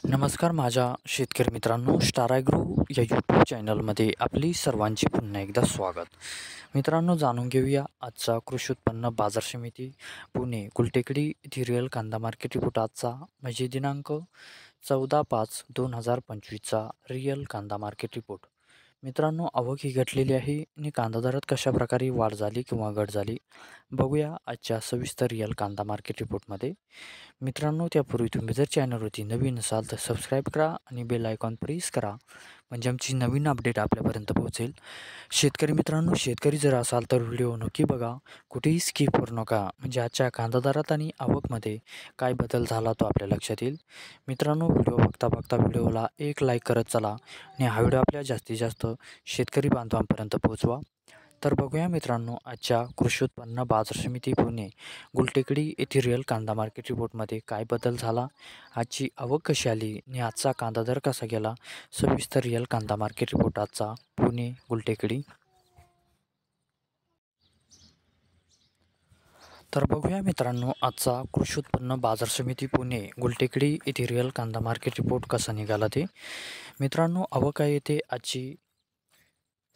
नमस्कार माझ्या शेतकरी मित्रांनो, स्टार ॲग्रो या यूट्यूब चॅनलमध्ये आपली सर्वांची पुन्हा एकदा स्वागत. मित्रांनो, जाणून घेऊया आजचा कृषी उत्पन्न बाजार समिती पुणे गुलटेकडी येथील रिअल कांदा मार्केट रिपोर्ट आजचा म्हणजे दिनांक 14/5/2025चा रिअल कांदा मार्केट रिपोर्ट. मित्रांनो, आवक ही घटलेली आहे आणि कांदा दरात कशा प्रकारे वाढ झाली किंवा घट झाली बघूया आजच्या सविस्तर रिअल कांदा मार्केट रिपोर्टमध्ये. मित्रांनो, त्यापूर्वी तुम्ही जर चॅनलवरती नवीन असाल तर सबस्क्राईब करा आणि बेल आयकॉन प्रेस करा, म्हणजे आमची नवीन अपडेट आपल्यापर्यंत पोहोचेल. शेतकरी मित्रांनो, शेतकरी जर असाल तर व्हिडिओ नक्की बघा, कुठेही स्किप करू नका, म्हणजे आजच्या कांदा दरात आणि आवकमध्ये काय बदल झाला तो आपल्या लक्षात येईल. मित्रांनो, व्हिडिओ बघता बघता व्हिडिओला एक लाईक करत चला आणि हा व्हिडिओ आपल्या जास्तीत जास्त शेतकरी बांधवांपर्यंत पोहोचवा. तर बघूया मित्रांनो, आजच्या कृषी उत्पन्न बाजार समिती पुणे गुलटेकडी येथील रिअल कांदा मार्केट रिपोर्टमध्ये काय बदल झाला, आजची आवक कशी आली आणि आजचा कांदा दर कसा गेला. सविस्तर रिअल कांदा मार्केट रिपोर्ट आजचा पुणे गुलटेकडी. तर बघूया मित्रांनो, आजचा कृषी उत्पन्न बाजार समिती पुणे गुलटेकडी येथील रिअल कांदा मार्केट रिपोर्ट कसा निघाला ते. मित्रांनो, आवक आहे येथे आजची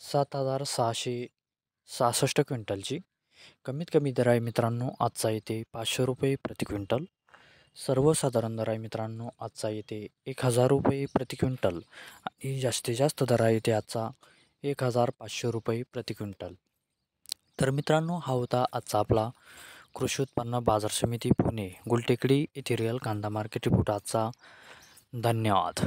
7,666 क्विंटलची. कमीत कमी दर आहे मित्रांनो आजचा येते 500 रुपये प्रति क्विंटल. सर्वसाधारण दर आहे मित्रांनो आजचा येते 1,000 रुपये प्रति क्विंटल आणि जास्तीत जास्त दर आहे येते आजचा 1,500 रुपये प्रति क्विंटल. तर मित्रांनो, हा होता आजचा आपला कृषी उत्पन्न बाजार समिती पुणे गुलटेकडी येथील रिअल कांदा मार्केट रिपोर्ट आजचा. धन्यवाद.